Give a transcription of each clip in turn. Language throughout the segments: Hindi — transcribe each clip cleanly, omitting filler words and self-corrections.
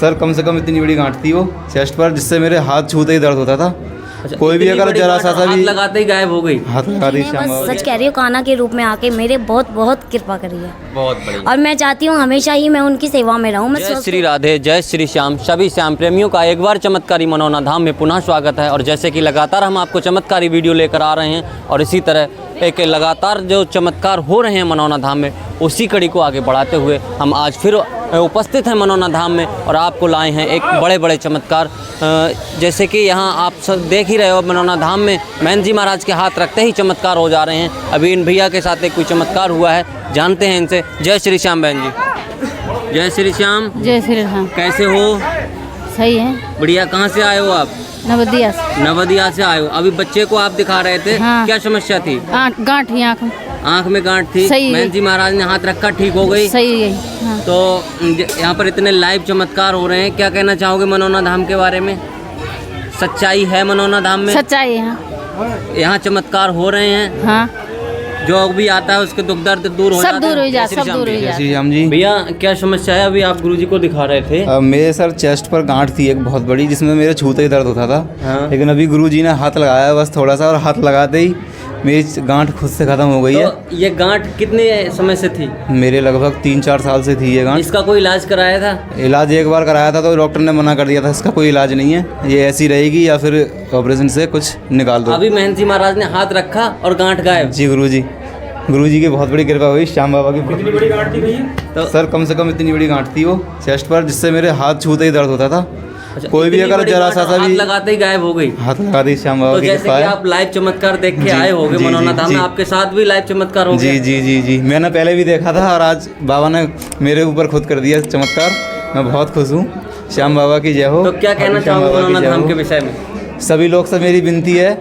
सर कम से कम इतनी बड़ी गांठ थी वो चेस्ट पर, जिससे मेरे हाथ छूते ही दर्द होता था। अच्छा, कोई भी अगर जरा सा हाथ भी लगाते ही गायब हो गई। हाथ लगा दी। मैंने बस सच कह रही हूँ, कान्हा के रूप में आके मेरे बहुत बहुत कृपा करी है। बहुत बढ़िया। और मैं चाहती हूँ हमेशा ही मैं उनकी सेवा में रहूँ। मैं जय श्री राधे, जय श्री श्याम। सभी श्याम प्रेमियों का एक बार चमत्कारी मनौना धाम में पुनः स्वागत है। और जैसे कि लगातार हम आपको चमत्कारी वीडियो लेकर आ रहे हैं और इसी तरह एक लगातार जो चमत्कार हो रहे हैं मनौना धाम में, उसी कड़ी को आगे बढ़ाते हुए हम आज फिर उपस्थित हैं मनौना धाम में और आपको लाए हैं एक बड़े बड़े चमत्कार। जैसे कि यहाँ आप सब देख ही रहे हो, मनौना धाम में महंत जी महाराज के हाथ रखते ही चमत्कार हो जा रहे हैं। अभी इन भैया के साथ एक कोई चमत्कार हुआ है, जानते हैं इनसे। जय श्री श्याम बहन जी। जय श्री श्याम। जय श्री राम। कैसे हो? सही है। बढ़िया। कहाँ से आए हो आप? नवदिया से। नवदिया से आए हो। अभी बच्चे को आप दिखा रहे थे। हाँ। क्या समस्या थी? गांठ ही आँख में। आँख में गांठ थी। सही है। महंत जी महाराज ने हाथ रखा, ठीक हो गई। सही है। हाँ। तो यहाँ पर इतने लाइव चमत्कार हो रहे हैं, क्या कहना चाहोगे मनौना धाम के बारे में? सच्चाई है मनौना धाम में? सच्चाई है। यहाँ चमत्कार हो रहे हैं। हाँ। जो भी आता है उसके दुख दर्द दूर हो सब दूर हो जाते, सब दूर हो जय जाते। श्री राम जी। भैया क्या समस्या है? अभी आप गुरुजी को दिखा रहे थे। मेरे सर चेस्ट पर गांठ थी एक बहुत बड़ी, जिसमें मेरे छूते ही दर्द होता था। हाँ। लेकिन अभी गुरुजी ने हाथ लगाया बस थोड़ा सा, और हाथ लगाते ही मेरी गांठ खुद से ख़त्म हो गई है। तो ये गांठ कितने समय से थी? मेरे लगभग 3-4 साल से थी ये गांठ। इसका कोई इलाज कराया था? इलाज एक बार कराया था तो डॉक्टर ने मना कर दिया था, इसका कोई इलाज नहीं है, ये ऐसी रहेगी या फिर ऑपरेशन से कुछ निकाल दो। अभी महंत जी महाराज ने हाथ रखा और गांठ गायब। जी गुरुजी की बहुत बड़ी कृपा हुई, श्याम बाबा की। कितनी बड़ी गांठ थी भैया? तो सर कम से कम इतनी बड़ी गांठ थी वो चेस्ट पर, जिससे मेरे हाथ छूते ही दर्द होता था। अच्छा, कोई भी इतनी अगर बड़ी जरा गांठ सा हाथ भी लगाते ही गायब हो गई। हाथ लगा दी, श्याम बाबा तो की जैसे कृपा कि है। आप लाइव चमत्कार देख के जी, आए होगे जी, मनौना जी, धाम में, जी। आपके साथ भी लाइव चमत्कार हो गया। जी मैंने पहले भी देखा था और आज बाबा ने मेरे ऊपर खुद कर दिया चमत्कार। मैं बहुत खुश हूँ। श्याम बाबा की जय हो। तो क्या कहना श्याम चाहोगे बाबा की मनौना जय धाम हो। के विषय में? सभी लोग से मेरी विनती है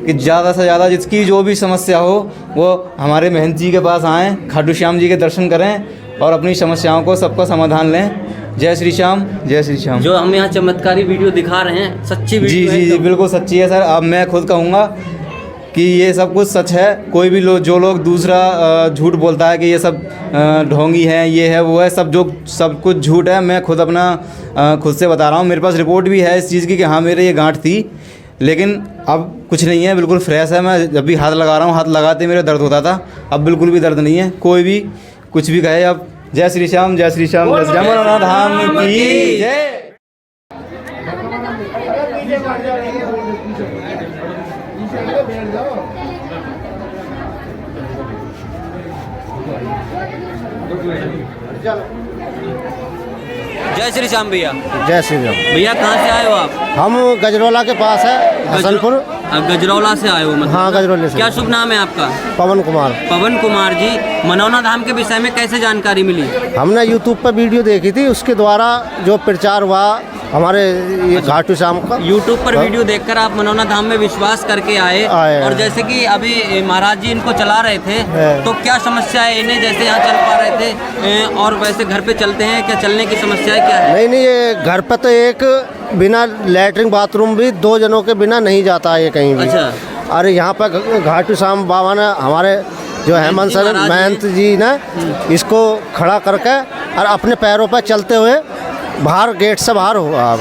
कि ज़्यादा से ज़्यादा जिसकी जो भी समस्या हो वो हमारे महंत जी के पास आएँ, खाटू श्याम जी के दर्शन करें और अपनी समस्याओं को सबका समाधान लें। जय श्री श्याम, जय श्री श्याम। जो हम यहाँ चमत्कारी वीडियो दिखा रहे हैं, सच्ची वीडियो है जी एकदम? बिल्कुल सच्ची है सर। अब मैं खुद कहूँगा कि ये सब कुछ सच है। कोई भी जो लोग दूसरा झूठ बोलता है कि ये सब ढोंगी है, ये है वो है, सब कुछ झूठ है। मैं खुद अपना खुद से बता रहा हूँ। मेरे पास रिपोर्ट भी है इस चीज़ की कि हाँ मेरे ये गांठ थी, लेकिन अब कुछ नहीं है, बिल्कुल फ्रेश है। मैं जब भी हाथ लगा रहा हूँ, हाथ लगाते मेरे दर्द होता था, अब बिल्कुल भी दर्द नहीं है। कोई भी कुछ भी कहे अब। जय श्री श्याम, जय श्री श्याम, जय श्री श्याम। मनौना धाम की जय। जय श्री श्याम भैया। जय श्री राम। भैया कहाँ से आए हो आप? हम गजरौला के पास है, हसनपुर। गजरौला से आए हो मतलब? हाँ, गजरौले से। क्या शुभ नाम है आपका? पवन कुमार। पवन कुमार जी, मनौना धाम के विषय में कैसे जानकारी मिली? हमने यूट्यूब पर वीडियो देखी थी, उसके द्वारा जो प्रचार हुआ हमारे ये घाटू श्याम का। यूट्यूब पर वीडियो देखकर आप मनौना धाम में विश्वास करके आए। और जैसे कि अभी महाराज जी इनको चला रहे थे, तो क्या समस्या है इन्हें? जैसे यहाँ चल पा रहे थे और वैसे घर पे चलते हैं, क्या चलने की समस्या है, क्या है? नहीं, ये घर पर तो एक बिना लैट्रिन बाथरूम भी 2 जनों के बिना नहीं जाता है ये कहीं भी। अच्छा। अरे यहाँ पर घाटू श्याम बाबा ने हमारे जो हेमंत सर महंत जी ने इसको खड़ा करके और अपने पैरों पर चलते हुए बाहर गेट से बाहर हुआ।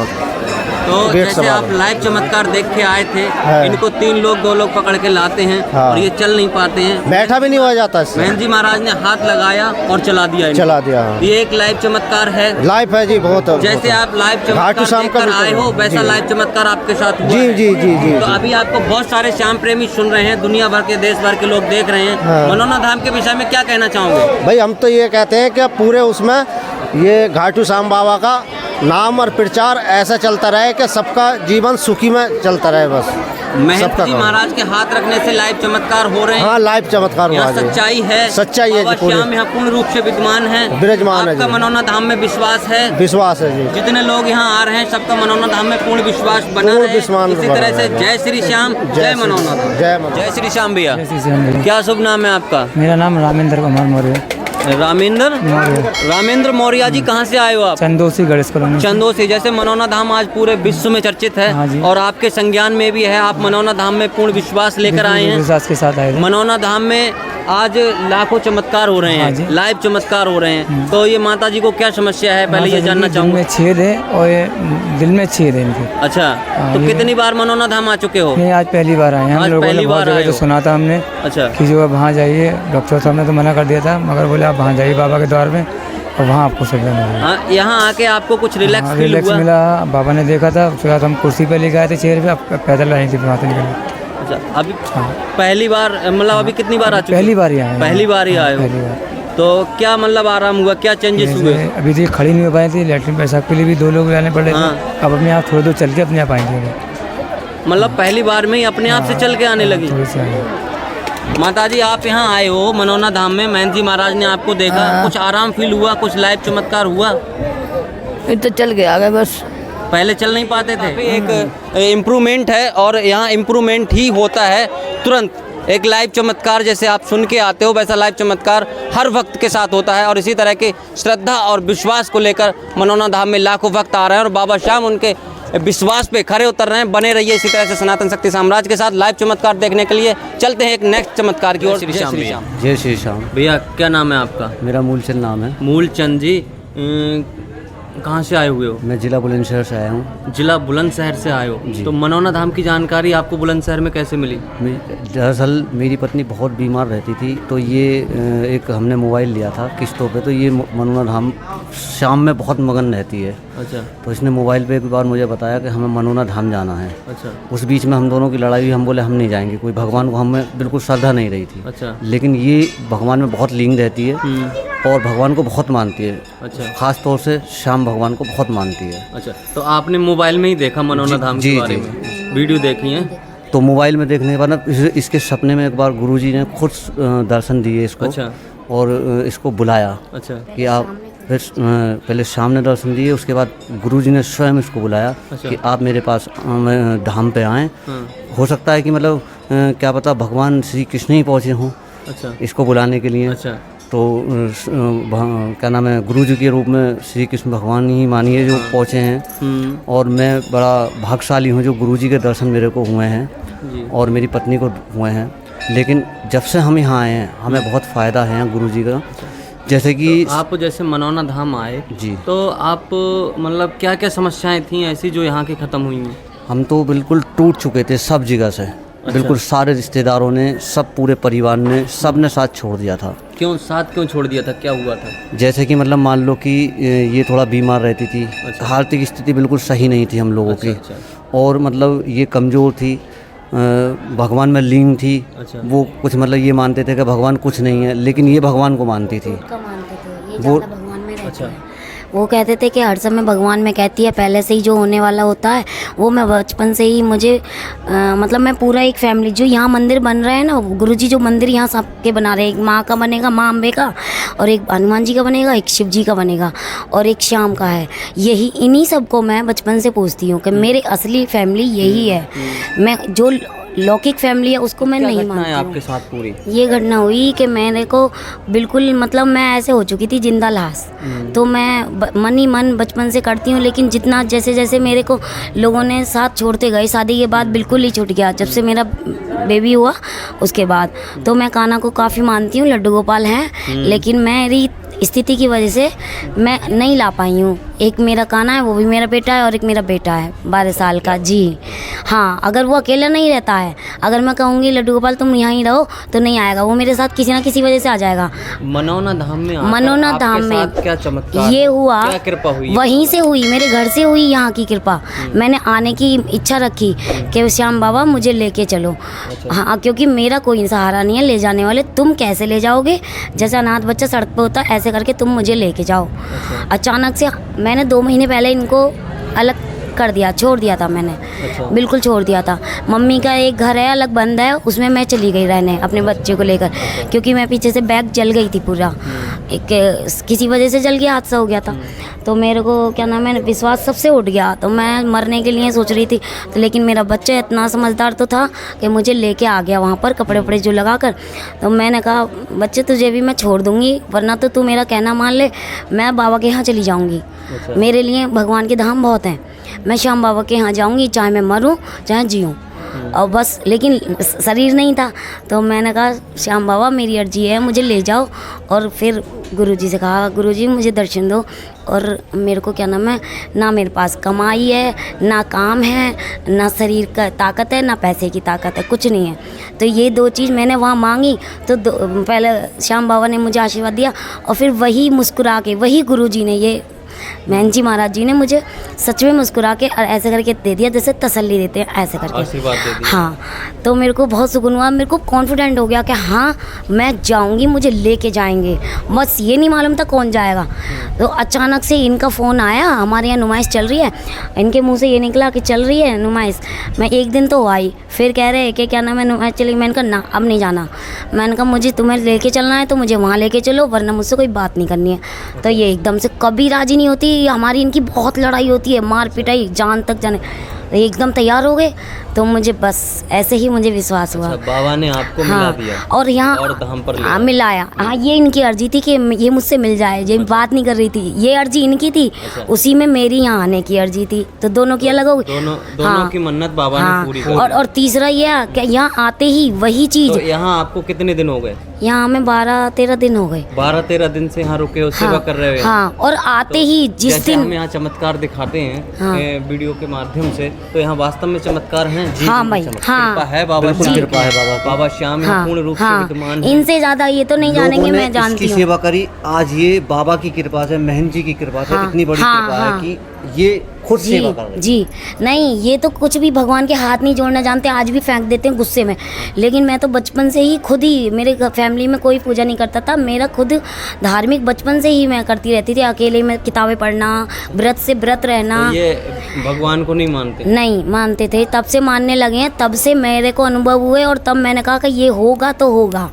तो जैसे आप लाइव चमत्कार देख के आए थे, इनको 2 लोग पकड़ के लाते हैं और ये चल नहीं पाते हैं, बैठा भी नहीं हुआ जाता। महंत जी महाराज ने हाथ लगाया और चला दिया इनको। ये एक लाइव चमत्कार है। लाइव है जी, बहुत। जैसे आप लाइव चमत्कार देखकर आए हो, वैसा लाइव चमत्कार आपके साथ हुआ है। जी। तो अभी आपको बहुत सारे श्याम प्रेमी सुन रहे हैं, दुनिया भर के देश भर के लोग देख रहे हैं। मनौना धाम के विषय में क्या कहना चाहोगे? भाई हम तो ये कहते हैं कि पूरे उसमें ये घाटू श्याम बाबा का नाम और प्रचार ऐसा चलता रहे कि सबका जीवन सुखी में चलता रहे बस। महंत जी महाराज के हाथ रखने से लाइव चमत्कार हो रहे हैं। हाँ, लाइव चमत्कार हुआ। सच्चाई है, सच्चाई है। श्याम यहाँ पूर्ण रूप से विद्यमान है, विराजमान है। आपका मनौना धाम में विश्वास है? विश्वास है जी। जितने लोग यहाँ आ रहे हैं सबका मनौना धाम में पूर्ण विश्वास बना है। इसी तरह से जय श्री श्याम, जय मनौना धाम। जय श्री श्याम भैया। क्या शुभ नाम है आपका? मेरा नाम रामेंद्र कुमार मौर्य। रामेंद्र मौर्य जी, कहाँ से आए हो आप? चंदोसी गणेश कॉलोनी। चंदोसी। जैसे मनौना धाम आज पूरे विश्व में चर्चित है। हाँ जी। और आपके संज्ञान में भी है, आप मनौना धाम में पूर्ण विश्वास लेकर आए हैं। विश्वास के साथ आए। मनौना धाम में आज लाखों चमत्कार हो रहे हाँ जी। हैं, लाइव चमत्कार हो रहे हैं, तो ये माता जी को क्या समस्या है, पहले ये जानना दिल चाहूँगा। में छेद है और ये दिल में छेद है इनके। अच्छा, तो ये- कितनी बार मनोना धाम आ चुके हो? नहीं, आज पहली बार आए हैं। हम आज लोगों पहली ने बहुत बार जगह आए तो हो। सुना था हमने अच्छा कि जो अब वहाँ जाइए, डॉक्टर साहब ने तो मना कर दिया था, मगर बोले आप वहाँ जाइए बाबा के द्वार में और वहाँ आपको सुविधा मिलेगी। हाँ, यहाँ आके आपको कुछ रिलैक्स फील रिलैक्स हुआ? मिला। बाबा ने देखा था, उसके बाद हम कुर्सी पे लेके आए थे चेयर पे, अब पैदल आए थे वहाँ से निकले। अच्छा, अभी पहली बार मतलब अभी कितनी बार आ चुके? पहली बार ही आए हैं। पहली बार ही आए हो? पहली बार। तो क्या मतलब आराम हुआ, क्या चेंजेस हुए? जैसे अभी तो ये खड़ी नहीं हो पाई थी, लैट्रिन पेशाब के लिए भी 2 लोग लाने पड़े थे। हाँ। अब अपने आप थोड़ी दूर चल के अपने आप आएंगे। मतलब पहली बार में ही अपने आप से चल के आने लगी? थोड़ी सी आगे। माता जी आप यहाँ आए हो मनोना धाम में, महंत जी महाराज ने आपको देखा, कुछ आराम फील हुआ, कुछ लाइव चमत्कार हुआ? ये तो चल के आ गए बस। पहले चल नहीं पाते थे? एक इम्प्रूवमेंट है और यहाँ इम्प्रूवमेंट ही होता है तुरंत। एक लाइव चमत्कार जैसे आप सुन के आते हो, वैसा लाइव चमत्कार हर भक्त के साथ होता है। और इसी तरह के श्रद्धा और विश्वास को लेकर मनोना धाम में लाखों भक्त आ रहे हैं और बाबा श्याम उनके विश्वास पे खरे उतर रहे हैं। बने रहिए इसी तरह से सनातन शक्ति साम्राज्य के साथ। लाइव चमत्कार देखने के लिए चलते हैं एक नेक्स्ट चमत्कार की ओर। श्री श्याम भैया। जय श्री श्याम। भैया क्या नाम है आपका? मेरा मूलचंद नाम है। मूलचंद जी, कहाँ से आए हुए हो? मैं जिला बुलंदशहर से आया हूँ। जिला बुलंदशहर से आए हो, तो मनोना धाम की जानकारी आपको बुलंदशहर में कैसे मिली? दरअसल मेरी पत्नी बहुत बीमार रहती थी, तो ये एक हमने मोबाइल लिया था किस्तों पे, तो ये मनोना धाम शाम में बहुत मगन रहती है। अच्छा तो इसने मोबाइल पे एक बार मुझे बताया कि हमें मनोना धाम जाना है। अच्छा उस बीच में हम दोनों की लड़ाई हुई, हम बोले हम नहीं जाएंगे, कोई भगवान को हमें बिल्कुल श्रद्धा नहीं रही थी। अच्छा लेकिन ये भगवान में बहुत लीन रहती है और भगवान को बहुत मानती है। अच्छा ख़ास तौर से श्याम भगवान को बहुत मानती है। अच्छा, तो आपने मोबाइल में ही देखा मनोना धाम के जी, बारे जी। में, वीडियो देखी है? तो मोबाइल में देखने के बाद ना इसके सपने में एक बार गुरुजी ने खुद दर्शन दिए इसको। अच्छा और इसको बुलाया अच्छा कि आप फिर पहले शाम ने दर्शन दिए, उसके बाद गुरुजी ने स्वयं इसको बुलाया अच्छा। कि आप मेरे पास धाम पे आएँ। हाँ, हो सकता है कि मतलब क्या पता भगवान श्री कृष्ण ही पहुँचे हों अच्छा इसको बुलाने के लिए। अच्छा तो क्या नाम है, गुरुजी के रूप में श्री कृष्ण भगवान ही मानिए जो पहुँचे हैं। और मैं बड़ा भाग्यशाली हूँ जो गुरुजी के दर्शन मेरे को हुए हैं जी। और मेरी पत्नी को हुए हैं। लेकिन जब से हम यहाँ आए हैं हमें बहुत फ़ायदा है यहाँ गुरुजी का। जैसे कि आप जैसे मनोना धाम आए जी, तो आप मतलब क्या क्या समस्याएं थी ऐसी जो यहाँ की ख़त्म हुई हैं? हम तो बिल्कुल टूट चुके थे सब जगह से। बिल्कुल सारे रिश्तेदारों ने, सब पूरे परिवार ने, सब ने साथ छोड़ दिया था। क्यों साथ क्यों छोड़ दिया था, क्या हुआ था? जैसे कि मतलब मान लो कि ये थोड़ा बीमार रहती थी, आर्थिक स्थिति बिल्कुल सही नहीं थी हम लोगों की। अच्छा और मतलब ये कमज़ोर थी, भगवान में लीन थी। अच्छा। वो कुछ मतलब ये मानते थे कि भगवान कुछ नहीं है, लेकिन ये भगवान को मानती थी। का मानते थे, ये वो- ज़्यादा भगवान में रहते अच्छा। हैं। वो कहते थे कि हर समय भगवान में कहती है, पहले से ही जो होने वाला होता है वो मैं बचपन से ही मुझे मतलब मैं पूरा एक फैमिली जो यहाँ मंदिर बन रहा है ना, गुरुजी जो मंदिर यहाँ सबके बना रहे हैं, एक माँ का बनेगा, माँ अम्बे का, और एक हनुमान जी का बनेगा, एक शिव जी का बनेगा और एक श्याम का है। यही इन्हीं सबको मैं बचपन से पूछती हूँ कि मेरी असली फैमिली यही है। मैं जो लौकिक फैमिली है उसको मैं नहीं घटना है मानती हूँ। आपके साथ पूरी? ये घटना हुई कि मेरे को बिल्कुल मतलब मैं ऐसे हो चुकी थी जिंदा लाश। तो मैं मन ही मन बचपन से करती हूँ, लेकिन जितना जैसे जैसे मेरे को लोगों ने साथ छोड़ते गए, शादी के बाद बिल्कुल ही छूट गया। जब से मेरा बेबी हुआ उसके बाद तो मैं कान्हा को काफ़ी मानती हूँ, लड्डू गोपाल हैं, लेकिन मेरी स्थिति की वजह से मैं नहीं ला पाई हूँ। एक मेरा कान्हा है, वो भी मेरा बेटा है, और एक मेरा बेटा है 12 साल का। जी हाँ, अगर वो अकेला नहीं रहता है, अगर मैं कहूँगी लड्डू गोपाल तुम यहाँ ही रहो तो नहीं आएगा, वो मेरे साथ किसी ना किसी वजह से आ जाएगा। मनोना धाम में आकर मनोना आपके धाम में साथ क्या चमत्कार ये हुआ, क्या कृपा हुई? वहीं से हुई, मेरे घर से हुई यहाँ की कृपा। मैंने आने की इच्छा रखी कि श्याम बाबा मुझे लेके चलो। हाँ, क्योंकि मेरा कोई सहारा नहीं है ले जाने वाले, तुम कैसे ले जाओगे? जैसे अनाथ बच्चा सड़क पे होता है ऐसे करके तुम मुझे लेके जाओ। अचानक से मैंने 2 महीने पहले इनको अलग कर दिया, छोड़ दिया था मैंने। बिल्कुल छोड़ दिया था। मम्मी का एक घर है अलग बंद है, उसमें मैं चली गई रहने अपने बच्चे को लेकर, क्योंकि मैं पीछे से बैग जल गई थी पूरा, एक किसी वजह से जल गया, हादसा हो गया था। तो मेरे को क्या नाम है, विश्वास सबसे उठ गया, तो मैं मरने के लिए सोच रही थी। तो लेकिन मेरा बच्चा इतना समझदार तो था कि मुझे लेके आ गया वहाँ पर कपड़े वपड़े जो लगा कर। तो मैंने कहा बच्चे तुझे भी मैं छोड़ दूँगी, वरना तो तू मेरा कहना मान ले, मैं बाबा के यहाँ चली जाऊँगी। मेरे लिए भगवान के धाम बहुत हैं, मैं श्याम बाबा के यहाँ जाऊँगी, चाहे मैं मरूँ चाहे जीऊँ। और बस, लेकिन शरीर नहीं था। तो मैंने कहा श्याम बाबा मेरी अर्जी है, मुझे ले जाओ। और फिर गुरुजी से कहा, गुरुजी मुझे दर्शन दो, और मेरे को क्या नाम है, ना मेरे पास कमाई है, ना काम है, ना शरीर का ताकत है, ना पैसे की ताकत है, कुछ नहीं है। तो ये 2 चीज़ मैंने वहाँ मांगी। तो पहले श्याम बाबा ने मुझे आशीर्वाद दिया, और फिर वही मुस्कुरा के वही गुरुजी ने, ये महंत जी महाराज जी ने मुझे सच में मुस्कुरा के और ऐसे करके दे दिया, जैसे तसल्ली देते हैं, ऐसे करके आशीर्वाद दे दिया। हाँ, तो मेरे को बहुत सुकून हुआ, मेरे को कॉन्फिडेंट हो गया कि हाँ मैं जाऊंगी, मुझे लेके जाएंगे। बस ये नहीं मालूम था कौन जाएगा। तो अचानक से इनका फ़ोन आया, हमारे यहाँ नुमाइश चल रही है, इनके मुंह से ये निकला कि चल रही है नुमाइश। मैं एक दिन तो आई, फिर कह रहे हैं कि क्या नाम है नुमाइश चली। मैंने कहा ना, अब नहीं जाना। मैंने कहा मुझे तुम्हें लेके चलना है तो मुझे वहाँ लेके चलो, वरना मुझसे कोई बात नहीं करनी है। तो ये एकदम से कभी राज़ी नहीं होती, हमारी इनकी बहुत लड़ाई होती है, मार पिटाई जान तक जाने। एकदम तैयार हो गए, तो मुझे बस ऐसे ही मुझे विश्वास हुआ। अच्छा, बाबा ने आपको हाँ, मिला दिया और यहाँ और धाम पर ले हाँ आए। मिलाया। हाँ, ये इनकी अर्जी थी कि ये मुझसे मिल जाए, ये बात नहीं कर रही थी, ये अर्जी इनकी थी। अच्छा। उसी में मेरी यहाँ आने की अर्जी थी, तो दोनों की अलग हो गई। दोनों की मन्नत बाबा ने पूरी कर दी। और तीसरा ये कि यहाँ आते ही वही चीज़, तो यहाँ आपको कितने दिन हो गए? यहाँ हमें 12-13 दिन हो गए। 12-13 दिन से यहाँ रुके हो, सेवा कर रहे हो। हाँ, और आते ही जिस जैसे दिन हम यहाँ चमत्कार दिखाते हैं हाँ। वीडियो के माध्यम से, तो यहाँ वास्तव में चमत्कार हैं जी। हाँ भाई, हाँ। कृपा है बाबा बिल्कुल श्याम, कृपा है बाबा की। बाबा श्याम यहाँ पूर्ण रूप से हाँ, विद्यमान है। इनसे ज़्यादा ये तो नहीं जानेंगे, लोगों ने मैं जानती इसकी हूँ। सेवा करी, आज ये बाबा की कृपा से, महंत जी की कृपा से, हाँ, इतनी बड़ी हाँ, कृपा हाँ। है कि ये खुद सेवा कर रहे हैं। जी नहीं, ये तो कुछ भी भगवान के हाथ नहीं जोड़ना जानते, आज भी फेंक देते हैं गुस्से में। लेकिन मैं तो बचपन से ही खुद ही, मेरे फैमिली में कोई पूजा नहीं करता था, मेरा खुद धार्मिक बचपन से ही मैं करती रहती थी। अकेले में किताबें पढ़ना, व्रत से व्रत रहना। तो ये भगवान को नहीं मानते? नहीं मानते थे, तब से मानने लगे हैं, तब से मेरे को अनुभव हुए, और तब मैंने कहा कि ये होगा तो होगा।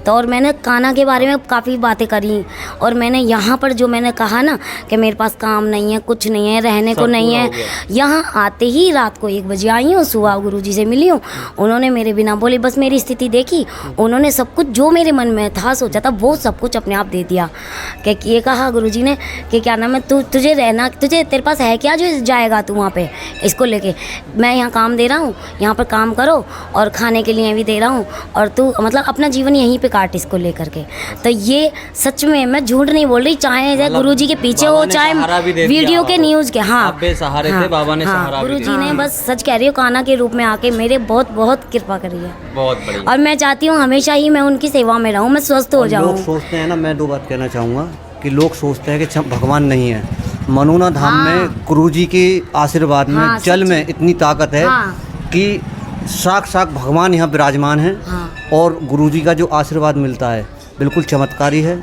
तो और मैंने कान्हा के बारे में काफ़ी बातें करी, और मैंने यहाँ पर जो मैंने कहा ना कि मेरे पास काम नहीं है, कुछ नहीं है, रहने को नहीं है, यहाँ आते ही रात को 1 बजे आई हूँ, सुबह गुरुजी से मिली हूँ। उन्होंने मेरे बिना बोले बस मेरी स्थिति देखी, उन्होंने सब कुछ जो मेरे मन में था, सोचा था, वो सब कुछ अपने आप दे दिया। कि ये कहा गुरुजी ने कि क्या नाम है, तुझे रहना, तेरे पास है क्या जो जाएगा तू वहाँ पे, इसको लेके मैं यहाँ काम दे रहा हूँ, यहाँ पर काम करो, और खाने के लिए भी दे रहा हूँ, और तू मतलब अपना जीवन यहीं पे काट इसको लेकर के। तो ये सच में, मैं झूठ नहीं बोल रही, चाहे गुरुजी के पीछे हो, चाहे वीडियो के न्यूज़ के। हाँ, आप बेसहारे थे, बाबा ने सहारा भी गुरुजी ने बस, सच कह रही हूँ, कान्हा के रूप में आके मेरे बहुत बहुत कृपा करी है। बहुत बढ़िया। और मैं चाहती हूँ हमेशा ही मैं उनकी सेवा में रहूँ, मैं स्वस्थ हो लोग जाऊँ। सोचते हैं ना, मैं 2 बात कहना चाहूँगा कि लोग सोचते हैं कि भगवान नहीं है। मनोना धाम में गुरुजी के आशीर्वाद में, हाँ, जल में इतनी ताकत है कि साक्षात भगवान यहाँ विराजमान है। और गुरुजी का जो आशीर्वाद मिलता है बिल्कुल चमत्कारी है।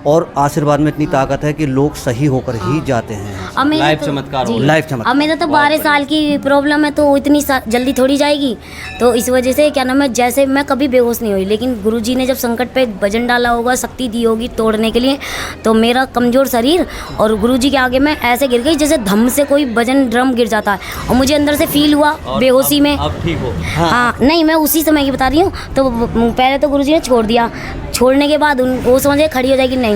और आशीर्वाद में इतनी ताकत है कि लोग सही होकर ही जाते हैं। अब मेरा लाइव तो- चमत्कार जी। हो, लाइव चमत्कार। अब मेरा तो 12 साल की प्रॉब्लम है, तो इतनी जल्दी थोड़ी जाएगी। तो इस वजह से क्या नाम है, जैसे मैं कभी बेहोश नहीं हुई, लेकिन गुरुजी ने जब संकट पे वजन डाला होगा, शक्ति दी होगी तोड़ने के लिए, तो मेरा कमज़ोर शरीर और गुरुजी के आगे मैं ऐसे गिर गई जैसे धम से कोई वजन ड्रम गिर जाता है, और मुझे अंदर से फील हुआ बेहोशी में। अब ठीक हो? हाँ, नहीं, मैं उसी समय की बता रही हूँ। तो पहले तो गुरुजी ने छोड़ दिया, छोड़ने के बाद वो समझे खड़ी हो जाएगी, नहीं।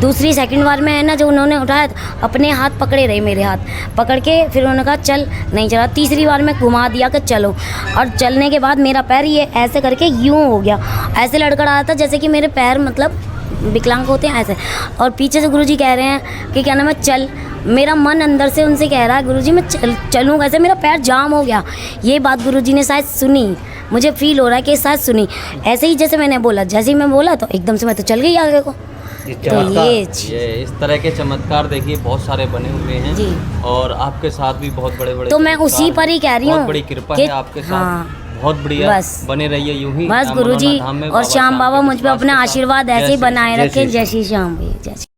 दूसरी सेकंड बार में है ना, जो उन्होंने उठाया, अपने हाथ पकड़े रहे, मेरे हाथ पकड़ के, फिर उन्होंने कहा चल, नहीं चला। तीसरी बार में घुमा दिया कि चलो, और चलने के बाद मेरा पैर ये ऐसे करके यूँ हो गया, ऐसे लड़खड़ा रहा था जैसे कि मेरे पैर मतलब विकलांग होते हैं ऐसे। और पीछे से गुरुजी कह रहे हैं कि क्या नाम है, चल। मेरा मन अंदर से उनसे कह रहा है गुरुजी मैं चलूँ कैसे, मेरा पैर जाम हो गया। ये बात गुरुजी ने शायद सुनी, मुझे फील हो रहा है कि शायद सुनी। ऐसे ही जैसे मैंने बोला, जैसे ही मैं बोला तो एकदम से मैं तो चल गई आगे को। तो ये इस तरह के चमत्कार देखिए बहुत सारे बने हुए हैं जी। और आपके साथ भी बहुत बड़े बड़े, तो मैं उसी पर ही कह रही हूँ, बहुत बड़ी कृपा है आपके साथ। हाँ, बहुत बढ़िया, बस बने रहिए यूं ही। बस गुरुजी और श्याम बाबा मुझ पे अपना आशीर्वाद ऐसे ही बनाए रखें। जय श्री श्याम। जय श्री